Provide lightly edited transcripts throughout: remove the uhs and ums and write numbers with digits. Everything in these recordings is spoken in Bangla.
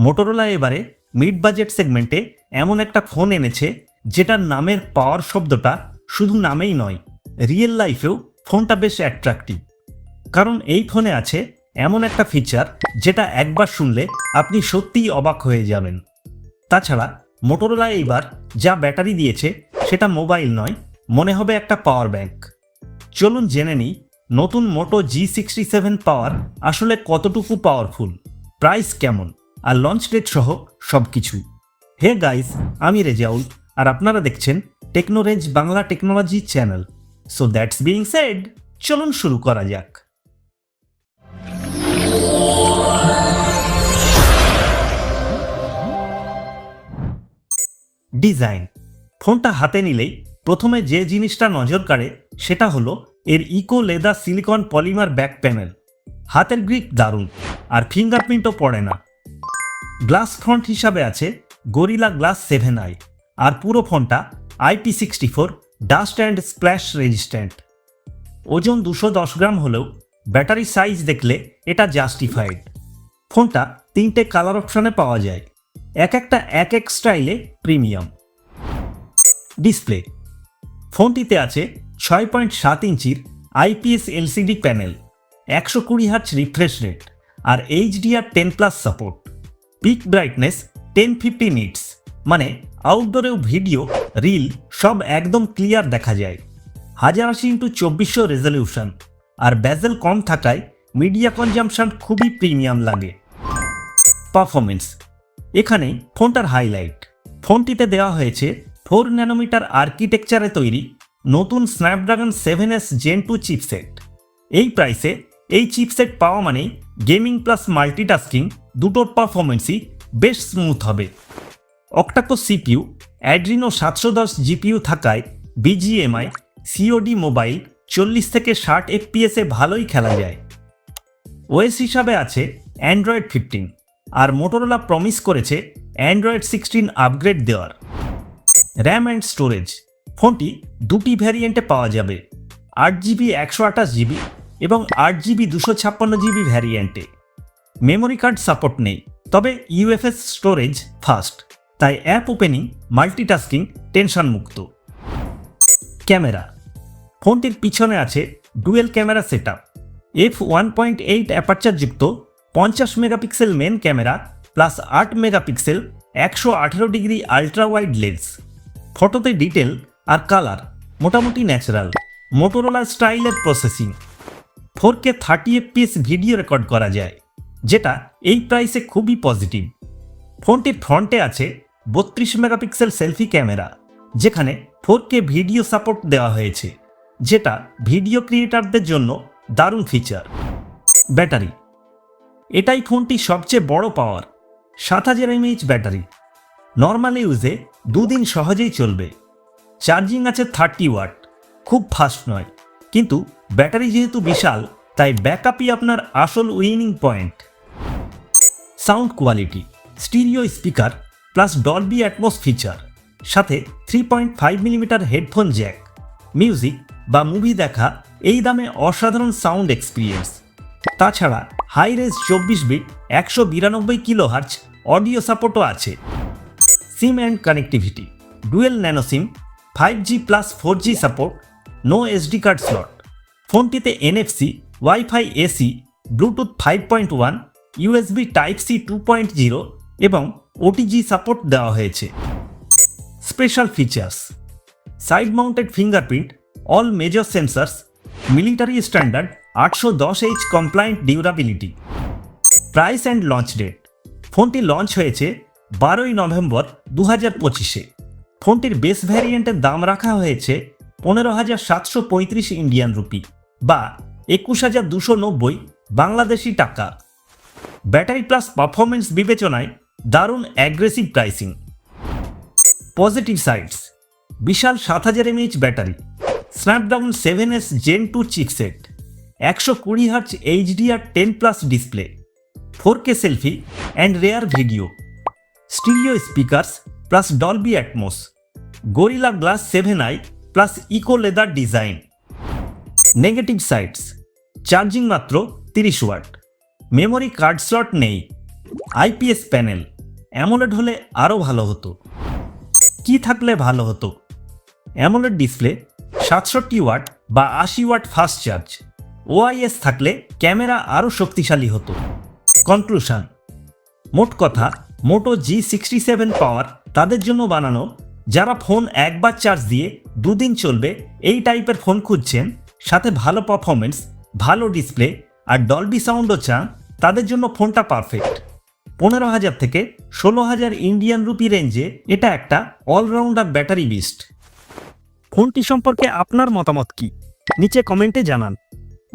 মোটোরোলা এবারে মিড বাজেট সেগমেন্টে এমন একটা ফোন এনেছে যেটার নামের পাওয়ার শব্দটা শুধু নামেই নয়, রিয়েল লাইফেও ফোনটা বেশ অ্যাট্রাক্টিভ। কারণ এই ফোনে আছে এমন একটা ফিচার যেটা একবার শুনলে আপনি সত্যিই অবাক হয়ে যাবেন। তাছাড়া মোটোরোলা এইবার যা ব্যাটারি দিয়েছে সেটা মোবাইল নয়, মনে হবে একটা পাওয়ার ব্যাংক। চলুন জেনে নিই নতুন মোটো G67 পাওয়ার আসলে কতটুকু পাওয়ারফুল, প্রাইস কেমন আর লঞ্চ ডেট সহ সব কিছু। হে গাইস, আমি রেজাউল আর আপনারা দেখছেন techno range Bangla technology channel. So that's being said, চলুন শুরু করা যাক। ডিজাইন। ফোনটা হাতে নিলেই প্রথমে যে জিনিসটা নজর কাড়ে সেটা হলো এর eco leather silicone polymer back panel. হাতের গ্রিপ দারুণ, আর ফিঙ্গারপ্রিন্টও পড়ে না। গ্লাস ফ্রন্ট হিসাবে আছে গরিলা গ্লাস 7i, আর পুরো ফোনটা IP64 dust and splash resistant. ওজন 210 গ্রাম হলেও ব্যাটারি সাইজ দেখলে এটা জাস্টিফাইড। ফোনটা 3টে কালার অপশনে পাওয়া যায়, এক একটা এক এক স্টাইলে প্রিমিয়াম। ডিসপ্লে। ফোনটিতে আছে 6.7 ইঞ্চির IPS LCD panel, 120 hertz refresh rate আর HDR10+ support. Peak brightness 1050 nits, মানে আউটডোরেও ভিডিও রিল সব একদম ক্লিয়ার দেখা যায়। 1080x2400 রেজলিউশন, আর বেজেল কম থাকায় মিডিয়া কনজাম্পশন খুবই প্রিমিয়াম লাগে। পারফরমেন্স। এখানে ফোনটার হাইলাইট। ফোনটিতে দেওয়া হয়েছে 4 ন্যানোমিটার আর্কিটেকচারে তৈরি নতুন স্ন্যাপড্রাগন 7S Gen 2 চিপসেট। এই প্রাইসে এই চিপসেট পাওয়া মানেই গেমিং প্লাস মাল্টিটাস্কিং দুটোর পারফরমেন্সই বেশ স্মুথ হবে। অক্টাকো সিপিইউ, অ্যাড্রিনো 710 জিপিইউ থাকায় BGMI, COD মোবাইল 40 থেকে 60 FPS ভালোই খেলা যায়। ওএস হিসাবে আছে অ্যান্ড্রয়েড 15, আর মোটোরোলা প্রমিস করেছে অ্যান্ড্রয়েড 16 আপগ্রেড দেওয়ার। RAM and storage. ফোনটি দুটি ভ্যারিয়েন্টে পাওয়া যাবে, 8GB 128GB এবং 8GB 256GB ভ্যারিয়েন্টে। Memory card support নেই, তবে UFS স্টোরেজ ফাস্ট, তাই অ্যাপ ওপেনিং মাল্টিটাস্কিং টেনশন মুক্ত। ক্যামেরা। ফোনটির পিছনে আছে ডুয়েল ক্যামেরা সেটআপ, f1.8 অ্যাপারচারযুক্ত 50 megapixel main camera plus 8 megapixel 118 degree ultra wide lens. ফটোতে ডিটেল আর কালার মোটামুটি ন্যাচারাল, মোটোরোলা স্টাইলের processing. 4K 30 FPS video record করা যায়, যেটা এই প্রাইসে খুবই পজিটিভ। ফোনটির ফ্রন্টে আছে 32 মেগাপিক্সেল সেলফি ক্যামেরা, যেখানে 4K ভিডিও সাপোর্ট দেওয়া হয়েছে, যেটা ভিডিও ক্রিয়েটারদের জন্য দারুণ ফিচার। ব্যাটারি। এটাই ফোনটির সবচেয়ে বড় পাওয়ার, 7000 mAh ব্যাটারি। নর্মাল ইউজে 2 দিন সহজেই চলবে। চার্জিং আছে 30 ওয়াট, খুব ফাস্ট নয়, কিন্তু ব্যাটারি যেহেতু বিশাল তাই ব্যাকআপই আপনার আসল winning point. Sound quality. Stereo speaker plus Dolby Atmos feature, সাথে 3.5mm হেডফোন জ্যাক। মিউজিক বা মুভি দেখা এই দামে অসাধারণ সাউন্ড এক্সপিরিয়েন্স। তাছাড়া hi res 24 bit 192 kilohertz audio সাপোর্টও আছে। SIM and connectivity. Dual nano SIM, 5G plus 4G support, no SD card slot. ফোনটিতে NFC, wifi AC, Bluetooth 5.1, USB Type-C 2.0 এবং OTG সাপোর্ট দেওয়া হয়েছে। Special features. Side mounted fingerprint, all major sensors, military standard 810H compliant durability. Price and launch date. ফোনটি লঞ্চ হয়েছে 12ই নভেম্বর 2025-এ। ফোনটির বেস ভ্যারিয়েন্টের দাম রাখা হয়েছে 15,735 ইন্ডিয়ান রুপি বা 21,290 বাংলাদেশি টাকা। ব্যাটারি প্লাস পারফরমেন্স বিবেচনায় দারুণ অ্যাগ্রেসিভ প্রাইসিং। Positive sides. বিশাল 7000 mAh battery, Snapdragon 7S Gen 2 চিপসেট, 120 hertz HDR10+ display, 4K selfie and rear video, stereo speakers plus Dolby Atmos, Gorilla glass 7i plus eco leather design. Negative sides. Charging মাত্র 30 ওয়াট, মেমোরি কার্ড স্লট নেই, আইপিএস প্যানেল, অ্যামোলেড হলে আরও ভালো হতো। কি থাকলে ভালো হতো? অ্যামোলেড ডিসপ্লে, 67 ওয়াট বা 80 ওয়াট ফাস্ট চার্জ। ওআইএস থাকলে ক্যামেরা আরও শক্তিশালী হতো। কনক্লুশন, মোট কথা, মোটো G67 পাওয়ার তাদের জন্য বানানো যারা ফোন একবার চার্জ দিয়ে 2 দিন চলবে এই টাইপের ফোন খুঁজছেন, সাথে ভালো পারফরমেন্স, ভালো ডিসপ্লে আর ডলবি সাউন্ডও চান, তাদের জন্য ফোনটা পারফেক্ট। 15,000 থেকে 16,000 ইন্ডিয়ান রুপি রেঞ্জে এটা একটা অলরাউন্ডার ব্যাটারি বিস্ট। ফোনটি সম্পর্কে আপনার মতামত কি? নিচে কমেন্টে জানান।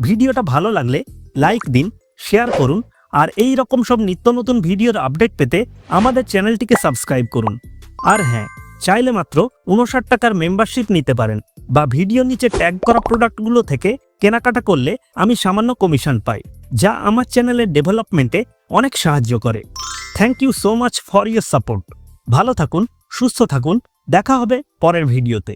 ভিডিওটা ভালো লাগলে লাইক দিন, শেয়ার করুন, আর এই রকম সব নিত্য নতুন ভিডিওর আপডেট পেতে আমাদের চ্যানেলটিকে সাবস্ক্রাইব করুন। আর হ্যাঁ, চাইলে মাত্র 59 টাকার মেম্বারশিপ নিতে পারেন, বা ভিডিও নিচে ট্যাগ করা প্রোডাক্টগুলো থেকে কেনাকাটা করলে আমি সামান্য কমিশন পাই, যা আমার চ্যানেলের ডেভেলপমেন্টে অনেক সাহায্য করে। Thank you so much for your support. ভালো থাকুন, সুস্থ থাকুন, দেখা হবে পরের ভিডিওতে।